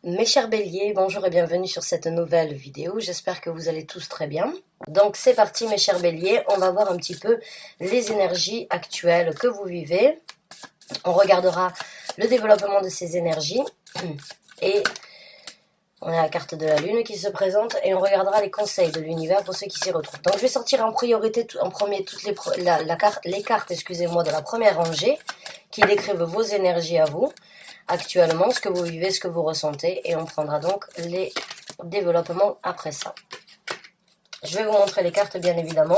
Mes chers béliers, bonjour et bienvenue sur cette nouvelle vidéo. J'espère que vous allez tous très bien. Donc c'est parti mes chers béliers, on va voir un petit peu les énergies actuelles que vous vivez. On regardera le développement de ces énergies et on a la carte de la lune qui se présente et on regardera les conseils de l'univers pour ceux qui s'y retrouvent. Donc je vais sortir en priorité, en premier, toutes les cartes excusez-moi, de la première rangée qui décrivent vos énergies à vous. Actuellement, ce que vous vivez, ce que vous ressentez, et on prendra donc les développements après ça. Je vais vous montrer les cartes, bien évidemment,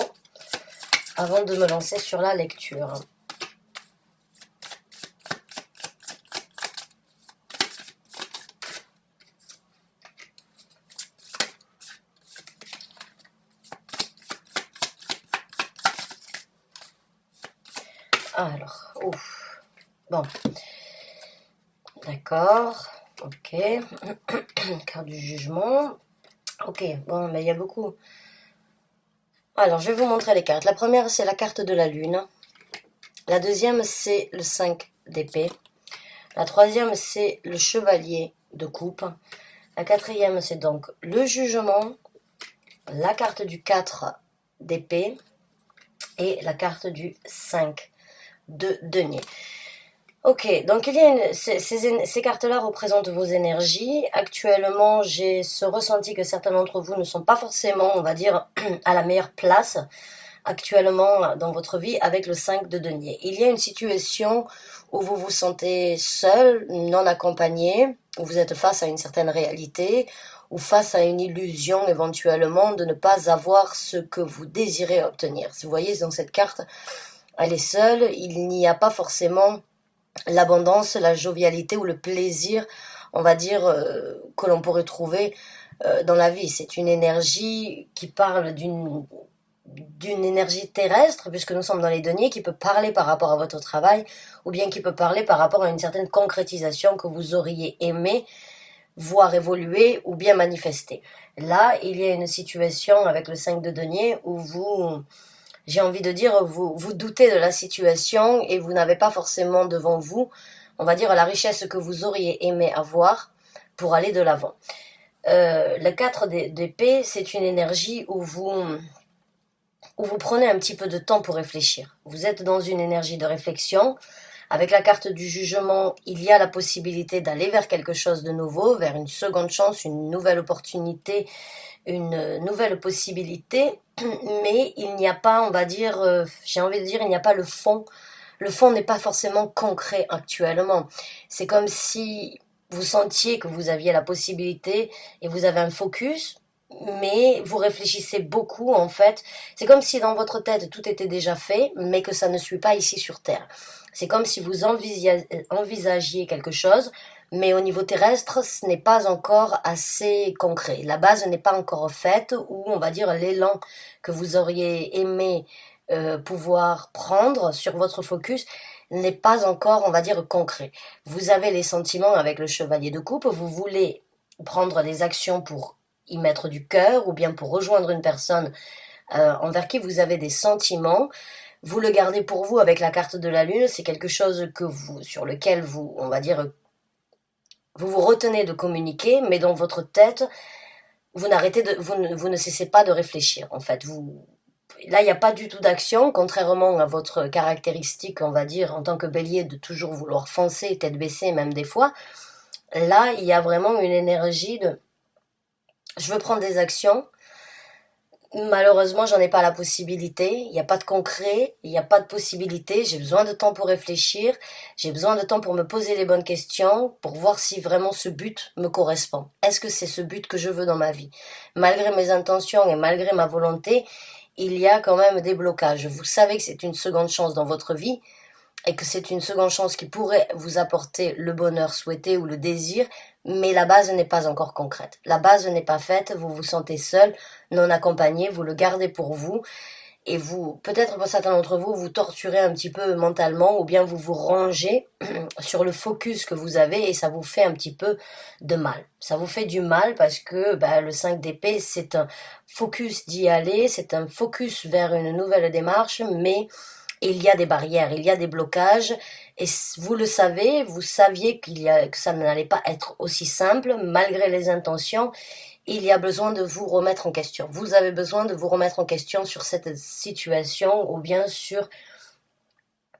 avant de me lancer sur la lecture. Alors, ouf. Bon. D'accord. Ok. Carte du jugement. Ok, bon, mais il y a beaucoup. Alors, je vais vous montrer les cartes. La première, c'est la carte de la lune. La deuxième, c'est le 5 d'épée. La troisième, c'est le chevalier de coupe. La quatrième, c'est donc le jugement. La carte du 4 d'épée. Et la carte du 5 de denier. Ok, donc il y a ces cartes-là représentent vos énergies. Actuellement, j'ai ce ressenti que certains d'entre vous ne sont pas forcément, on va dire, à la meilleure place actuellement dans votre vie avec le 5 de denier. Il y a une situation où vous vous sentez seul, non accompagné, où vous êtes face à une certaine réalité, ou face à une illusion éventuellement de ne pas avoir ce que vous désirez obtenir. Vous voyez, dans cette carte, elle est seule, il n'y a pas forcément l'abondance, la jovialité ou le plaisir, on va dire, que l'on pourrait trouver dans la vie. C'est une énergie qui parle d'une énergie terrestre, puisque nous sommes dans les deniers, qui peut parler par rapport à votre travail, ou bien qui peut parler par rapport à une certaine concrétisation que vous auriez aimé voir évoluer ou bien manifester. Là, il y a une situation avec le 5 de denier où vous, j'ai envie de dire, vous doutez de la situation et vous n'avez pas forcément devant vous, on va dire, la richesse que vous auriez aimé avoir pour aller de l'avant. Le 4 d'épée, c'est une énergie où vous prenez un petit peu de temps pour réfléchir. Vous êtes dans une énergie de réflexion. Avec la carte du jugement, il y a la possibilité d'aller vers quelque chose de nouveau, vers une seconde chance, une nouvelle opportunité, une nouvelle possibilité, mais il n'y a pas, on va dire, j'ai envie de dire, il n'y a pas le fond. Le fond n'est pas forcément concret actuellement. C'est comme si vous sentiez que vous aviez la possibilité et vous avez un focus, mais vous réfléchissez beaucoup en fait. C'est comme si dans votre tête tout était déjà fait, mais que ça ne suit pas ici sur Terre. C'est comme si vous envisagiez quelque chose, mais au niveau terrestre, ce n'est pas encore assez concret. La base n'est pas encore faite, ou on va dire l'élan que vous auriez aimé pouvoir prendre sur votre focus n'est pas encore, on va dire, concret. Vous avez les sentiments avec le chevalier de coupe, vous voulez prendre des actions pour y mettre du cœur ou bien pour rejoindre une personne envers qui vous avez des sentiments. Vous le gardez pour vous avec la carte de la lune, c'est quelque chose que vous, sur lequel vous, on va dire, vous vous retenez de communiquer, mais dans votre tête, vous ne cessez pas de réfléchir. En fait, là, il n'y a pas du tout d'action, contrairement à votre caractéristique, on va dire, en tant que bélier, de toujours vouloir foncer, tête baissée, même des fois. Là, il y a vraiment une énergie de je veux prendre des actions. Malheureusement, j'en ai pas la possibilité. Il n'y a pas de concret, il n'y a pas de possibilité. J'ai besoin de temps pour réfléchir. J'ai besoin de temps pour me poser les bonnes questions, pour voir si vraiment ce but me correspond. Est-ce que c'est ce but que je veux dans ma vie? Malgré mes intentions et malgré ma volonté, il y a quand même des blocages. Vous savez que c'est une seconde chance dans votre vie et que c'est une seconde chance qui pourrait vous apporter le bonheur souhaité ou le désir, mais la base n'est pas encore concrète. La base n'est pas faite, vous vous sentez seul, non accompagné, vous le gardez pour vous, et vous, peut-être pour certains d'entre vous, vous torturez un petit peu mentalement, ou bien vous vous rangez sur le focus que vous avez, et ça vous fait un petit peu de mal. Ça vous fait du mal parce que le 5 d'épée, c'est un focus d'y aller, c'est un focus vers une nouvelle démarche, mais il y a des barrières, il y a des blocages, et vous le savez, vous saviez que ça n'allait pas être aussi simple, malgré les intentions. Il y a besoin de vous remettre en question. Vous avez besoin de vous remettre en question sur cette situation, ou bien sur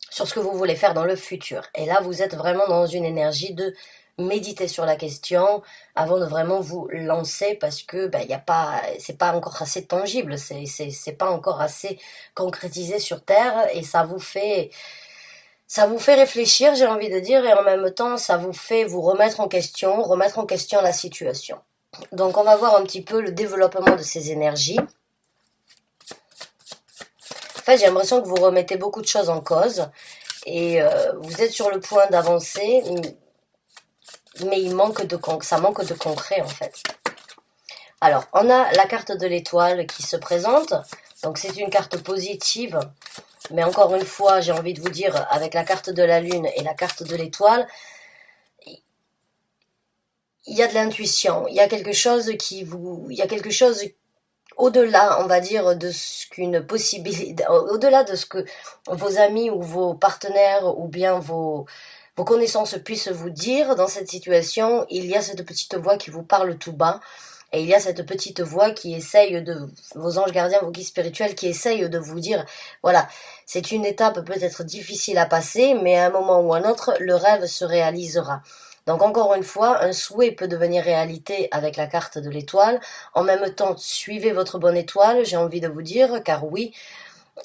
ce que vous voulez faire dans le futur. Et là, vous êtes vraiment dans une énergie de méditer sur la question avant de vraiment vous lancer, parce que c'est pas encore assez tangible, c'est pas encore assez concrétisé sur terre, et ça vous fait réfléchir, j'ai envie de dire, et en même temps, ça vous fait vous remettre en question la situation. Donc, on va voir un petit peu le développement de ces énergies. En fait, j'ai l'impression que vous remettez beaucoup de choses en cause, et vous êtes sur le point d'avancer, mais ça manque de concret, en fait. Alors, on a la carte de l'étoile qui se présente. Donc, c'est une carte positive. Mais encore une fois, j'ai envie de vous dire, avec la carte de la lune et la carte de l'étoile, il y a de l'intuition. Il y a quelque chose au-delà, on va dire, de ce qu'une possibilité, au-delà de ce que vos amis ou vos partenaires ou bien vos connaissances puissent vous dire dans cette situation. Il y a cette petite voix qui vous parle tout bas, et il y a cette petite voix qui essaye vos anges gardiens, vos guides spirituels, qui essayent de vous dire, voilà, c'est une étape peut-être difficile à passer, mais à un moment ou à un autre, le rêve se réalisera. Donc encore une fois, un souhait peut devenir réalité avec la carte de l'étoile. En même temps, suivez votre bonne étoile, j'ai envie de vous dire, car oui,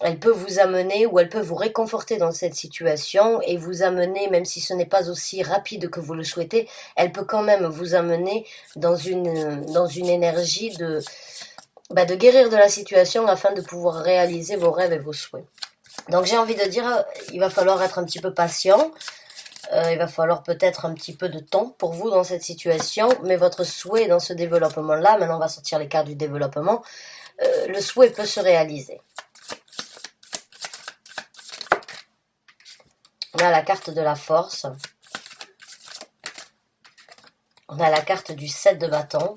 elle peut vous amener ou elle peut vous réconforter dans cette situation et vous amener, même si ce n'est pas aussi rapide que vous le souhaitez, elle peut quand même vous amener dans une énergie de guérir de la situation afin de pouvoir réaliser vos rêves et vos souhaits. Donc j'ai envie de dire, il va falloir être un petit peu patient. Il va falloir peut-être un petit peu de temps pour vous dans cette situation, mais votre souhait dans ce développement-là, maintenant on va sortir les cartes du développement, le souhait peut se réaliser. On a la carte de la force, on a la carte du 7 de bâton,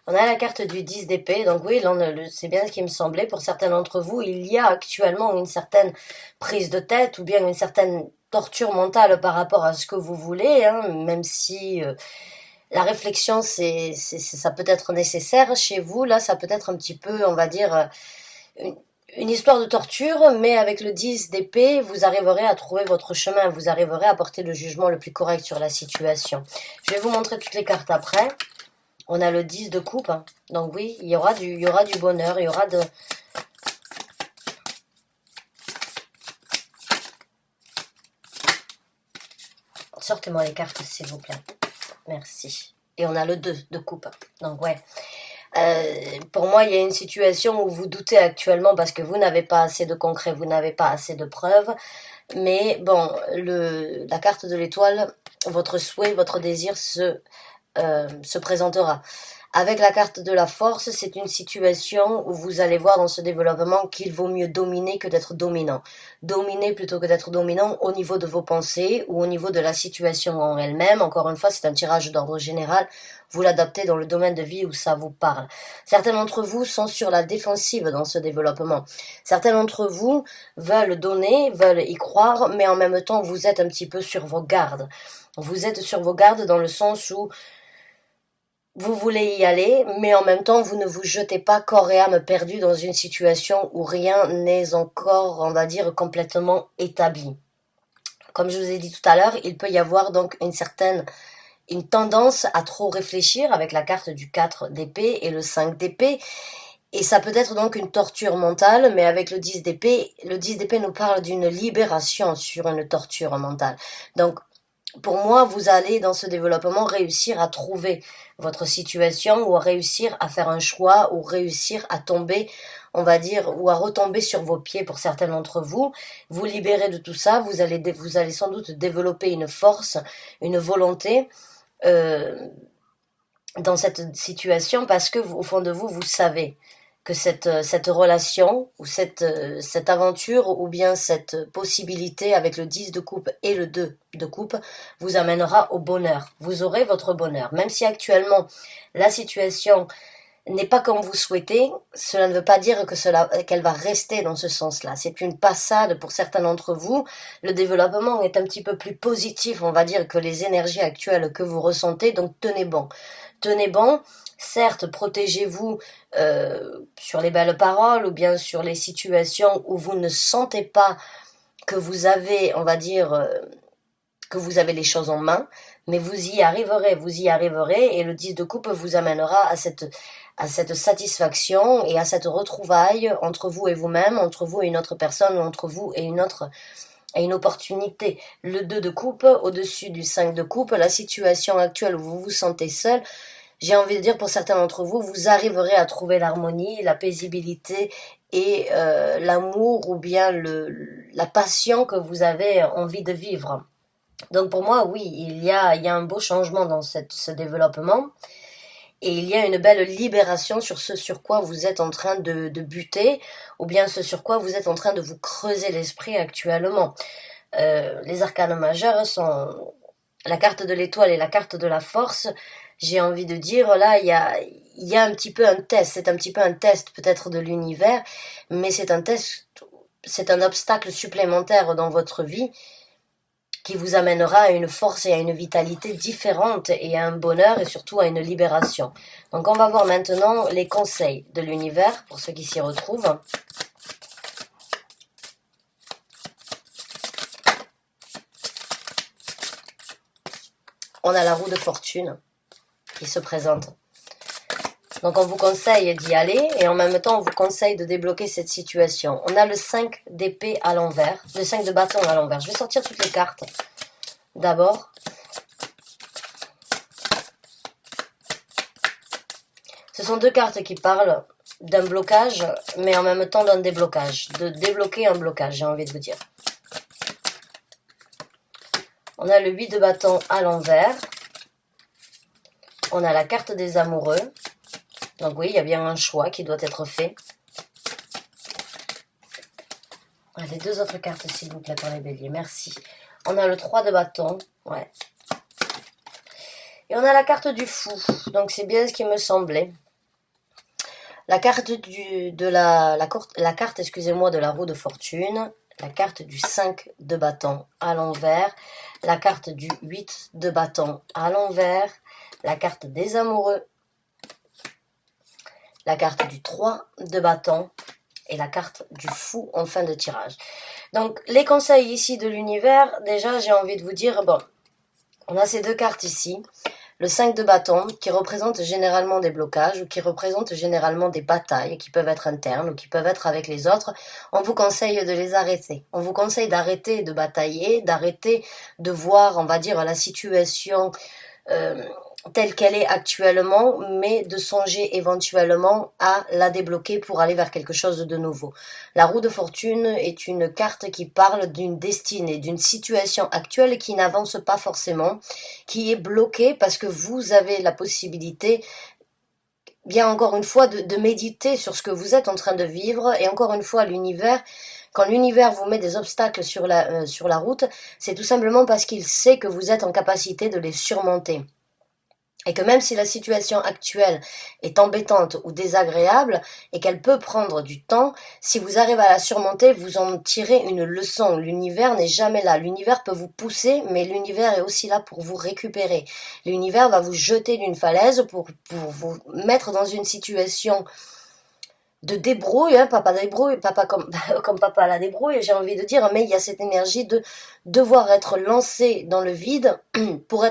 on a la carte du 10 d'épée. Donc oui, c'est bien ce qui me semblait. Pour certains d'entre vous, il y a actuellement une certaine prise de tête ou bien une certaine torture mentale par rapport à ce que vous voulez, hein, même si la réflexion, ça peut être nécessaire. Chez vous, là, ça peut être un petit peu, on va dire, une histoire de torture, mais avec le 10 d'épée, vous arriverez à trouver votre chemin, vous arriverez à porter le jugement le plus correct sur la situation. Je vais vous montrer toutes les cartes après. On a le 10 de coupe, hein. Donc oui, il y aura du bonheur, il y aura de... Sortez-moi les cartes, s'il vous plaît. Merci. Et on a le 2 de coupe. Donc ouais. Pour moi, il y a une situation où vous doutez actuellement parce que vous n'avez pas assez de concret, vous n'avez pas assez de preuves. Mais bon, la carte de l'étoile, votre souhait, votre désir se présentera. Avec la carte de la force, c'est une situation où vous allez voir dans ce développement qu'il vaut mieux dominer que d'être dominant. Dominer plutôt que d'être dominant au niveau de vos pensées ou au niveau de la situation en elle-même. Encore une fois, c'est un tirage d'ordre général. Vous l'adaptez dans le domaine de vie où ça vous parle. Certains d'entre vous sont sur la défensive dans ce développement. Certains d'entre vous veulent donner, veulent y croire, mais en même temps, vous êtes un petit peu sur vos gardes. Vous êtes sur vos gardes dans le sens où vous voulez y aller, mais en même temps, vous ne vous jetez pas corps et âme perdu dans une situation où rien n'est encore, on va dire, complètement établi. Comme je vous ai dit tout à l'heure, il peut y avoir donc une tendance à trop réfléchir avec la carte du 4 d'épée et le 5 d'épée. Et ça peut être donc une torture mentale, mais avec le 10 d'épée nous parle d'une libération sur une torture mentale. Donc, pour moi, vous allez dans ce développement réussir à trouver votre situation ou à réussir à faire un choix ou réussir à tomber, on va dire, ou à retomber sur vos pieds pour certains d'entre vous. Vous libérez de tout ça, vous allez sans doute développer une force, une volonté dans cette situation parce que au fond de vous, vous savez que cette relation ou cette aventure ou bien cette possibilité avec le 10 de coupe et le 2 de coupe vous amènera au bonheur. Vous aurez votre bonheur. Même si actuellement la situation n'est pas comme vous souhaitez, cela ne veut pas dire que qu'elle va rester dans ce sens-là. C'est une passade pour certains d'entre vous. Le développement est un petit peu plus positif, on va dire, que les énergies actuelles que vous ressentez, donc tenez bon. Tenez bon, certes, protégez-vous sur les belles paroles ou bien sur les situations où vous ne sentez pas que vous avez, on va dire, que vous avez les choses en main, mais vous y arriverez, et le 10 de coupe vous amènera à cette satisfaction et à cette retrouvaille entre vous et vous-même, entre vous et une autre personne, ou entre vous et une opportunité. Le 2 de coupe, au-dessus du 5 de coupe, la situation actuelle où vous vous sentez seul, j'ai envie de dire pour certains d'entre vous, vous arriverez à trouver l'harmonie, la paisibilité et l'amour ou bien la passion que vous avez envie de vivre. Donc pour moi, oui, il y a un beau changement dans ce développement, et il y a une belle libération sur ce sur quoi vous êtes en train de buter, ou bien ce sur quoi vous êtes en train de vous creuser l'esprit actuellement. Les arcanes majeures sont la carte de l'étoile et la carte de la force. J'ai envie de dire, là, il y a un petit peu un test, c'est un petit peu un test peut-être de l'univers, mais c'est un test, c'est un obstacle supplémentaire dans votre vie, qui vous amènera à une force et à une vitalité différente, et à un bonheur et surtout à une libération. Donc on va voir maintenant les conseils de l'univers pour ceux qui s'y retrouvent. On a la roue de fortune qui se présente. Donc on vous conseille d'y aller, et en même temps on vous conseille de débloquer cette situation. On a le 5 d'épée à l'envers, le 5 de bâton à l'envers. Je vais sortir toutes les cartes d'abord. Ce sont deux cartes qui parlent d'un blocage, mais en même temps d'un déblocage. De débloquer un blocage, j'ai envie de vous dire. On a le 8 de bâton à l'envers. On a la carte des amoureux. Donc oui, il y a bien un choix qui doit être fait. Les deux autres cartes, s'il vous plaît, pour les béliers. Merci. On a le 3 de bâton. Ouais. Et on a la carte du fou. Donc c'est bien ce qui me semblait. La carte la carte, excusez-moi, de la roue de fortune. La carte du 5 de bâton à l'envers. La carte du 8 de bâton à l'envers. La carte des amoureux. La carte du 3 de bâton et la carte du fou en fin de tirage. Donc, les conseils ici de l'univers, déjà, j'ai envie de vous dire, bon, on a ces deux cartes ici. Le 5 de bâton, qui représente généralement des blocages, ou qui représente généralement des batailles, qui peuvent être internes, ou qui peuvent être avec les autres. On vous conseille de les arrêter. On vous conseille d'arrêter de batailler, d'arrêter de voir, on va dire, la situation telle qu'elle est actuellement, mais de songer éventuellement à la débloquer pour aller vers quelque chose de nouveau. La roue de fortune est une carte qui parle d'une destinée, d'une situation actuelle qui n'avance pas forcément, qui est bloquée parce que vous avez la possibilité, bien encore une fois, de méditer sur ce que vous êtes en train de vivre. Et encore une fois, l'univers, quand l'univers vous met des obstacles sur la route, c'est tout simplement parce qu'il sait que vous êtes en capacité de les surmonter. Et que même si la situation actuelle est embêtante ou désagréable, et qu'elle peut prendre du temps, si vous arrivez à la surmonter, vous en tirez une leçon. L'univers n'est jamais là. L'univers peut vous pousser, mais l'univers est aussi là pour vous récupérer. L'univers va vous jeter d'une falaise pour vous mettre dans une situation de débrouille, hein, papa débrouille, papa comme papa la débrouille, j'ai envie de dire, mais il y a cette énergie de devoir être lancé dans le vide pour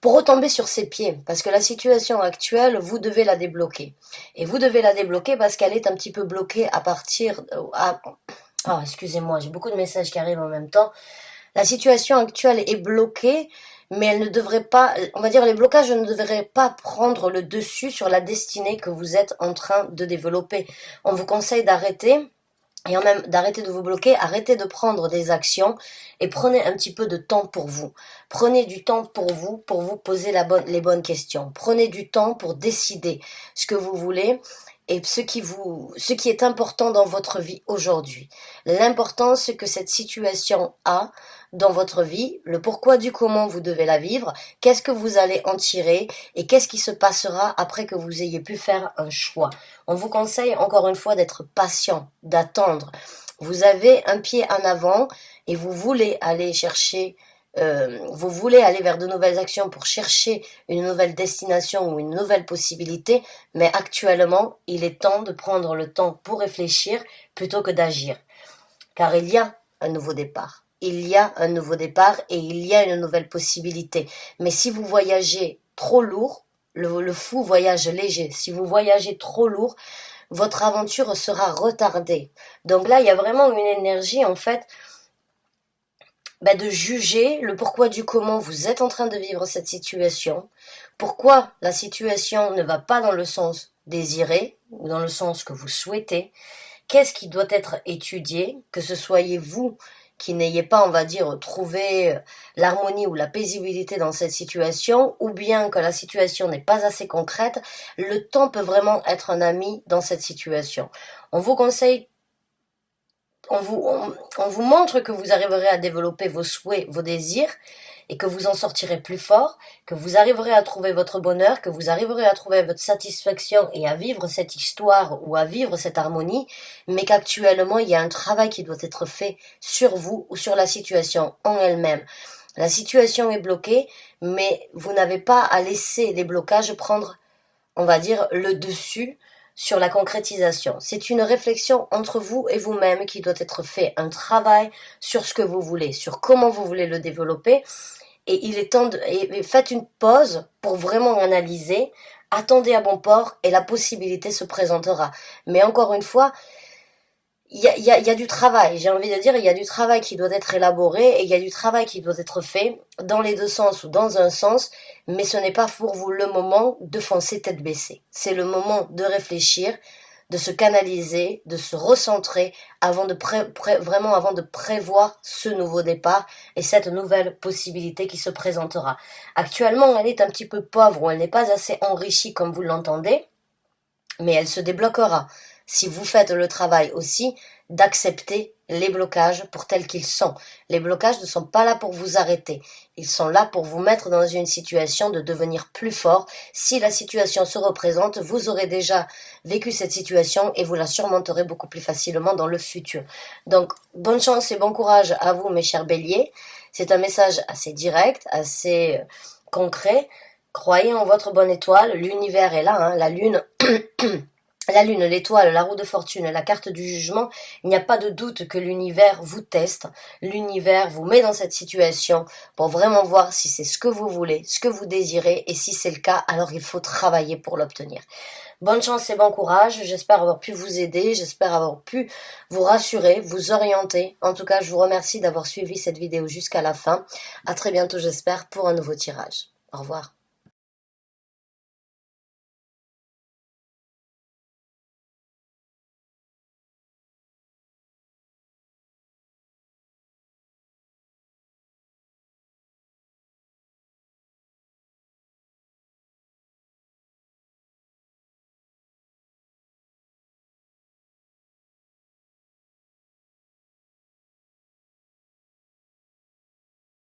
retomber sur ses pieds, parce que la situation actuelle, vous devez la débloquer. Et vous devez la débloquer parce qu'elle est un petit peu bloquée à partir... Oh, excusez-moi, j'ai beaucoup de messages qui arrivent en même temps. La situation actuelle est bloquée, mais elle ne devrait pas... On va dire, les blocages ne devraient pas prendre le dessus sur la destinée que vous êtes en train de développer. On vous conseille d'arrêter... Et en même d'arrêter de vous bloquer, arrêtez de prendre des actions et prenez un petit peu de temps pour vous. Prenez du temps pour vous poser les bonnes questions. Prenez du temps pour décider ce que vous voulez et ce qui est important dans votre vie aujourd'hui. L'importance que cette situation a dans votre vie, le pourquoi du comment vous devez la vivre, qu'est-ce que vous allez en tirer et qu'est-ce qui se passera après que vous ayez pu faire un choix. On vous conseille encore une fois d'être patient, d'attendre. Vous avez un pied en avant et vous voulez aller chercher vous voulez aller vers de nouvelles actions pour chercher une nouvelle destination ou une nouvelle possibilité, mais actuellement, il est temps de prendre le temps pour réfléchir plutôt que d'agir. Car il y a un nouveau départ. Il y a un nouveau départ et il y a une nouvelle possibilité. Mais si vous voyagez trop lourd, le fou voyage léger. Si vous voyagez trop lourd, votre aventure sera retardée. Donc là, il y a vraiment une énergie, en fait, de juger le pourquoi du comment vous êtes en train de vivre cette situation, pourquoi la situation ne va pas dans le sens désiré ou dans le sens que vous souhaitez, qu'est-ce qui doit être étudié, que ce soyez vous qui n'ayez pas, on va dire, trouvé l'harmonie ou la paisibilité dans cette situation, ou bien que la situation n'est pas assez concrète, le temps peut vraiment être un ami dans cette situation. On vous conseille on vous montre que vous arriverez à développer vos souhaits, vos désirs, et que vous en sortirez plus fort, que vous arriverez à trouver votre bonheur, que vous arriverez à trouver votre satisfaction et à vivre cette histoire ou à vivre cette harmonie, mais qu'actuellement il y a un travail qui doit être fait sur vous ou sur la situation en elle-même. La situation est bloquée, mais vous n'avez pas à laisser les blocages prendre, on va dire, le dessus sur la concrétisation. C'est une réflexion entre vous et vous-même qui doit être fait, un travail sur ce que vous voulez, sur comment vous voulez le développer, et il est temps et faites une pause pour vraiment analyser, attendez à bon port et la possibilité se présentera. Mais encore une fois, il y a du travail, j'ai envie de dire, il y a du travail qui doit être élaboré et il y a du travail qui doit être fait dans les deux sens ou dans un sens, mais ce n'est pas pour vous le moment de foncer tête baissée. C'est le moment de réfléchir, de se canaliser, de se recentrer avant de vraiment avant de prévoir ce nouveau départ et cette nouvelle possibilité qui se présentera. Actuellement, elle est un petit peu pauvre ou elle n'est pas assez enrichie comme vous l'entendez, mais elle se débloquera si vous faites le travail aussi d'accepter les blocages pour tels qu'ils sont. Les blocages ne sont pas là pour vous arrêter. Ils sont là pour vous mettre dans une situation de devenir plus fort. Si la situation se représente, vous aurez déjà vécu cette situation et vous la surmonterez beaucoup plus facilement dans le futur. Donc, bonne chance et bon courage à vous, mes chers béliers. C'est un message assez direct, assez concret. Croyez en votre bonne étoile. L'univers est là, hein, la lune... La lune, l'étoile, la roue de fortune, la carte du jugement, il n'y a pas de doute que l'univers vous teste, l'univers vous met dans cette situation pour vraiment voir si c'est ce que vous voulez, ce que vous désirez, et si c'est le cas, alors il faut travailler pour l'obtenir. Bonne chance et bon courage, j'espère avoir pu vous aider, j'espère avoir pu vous rassurer, vous orienter. En tout cas, je vous remercie d'avoir suivi cette vidéo jusqu'à la fin. À très bientôt, j'espère, pour un nouveau tirage. Au revoir.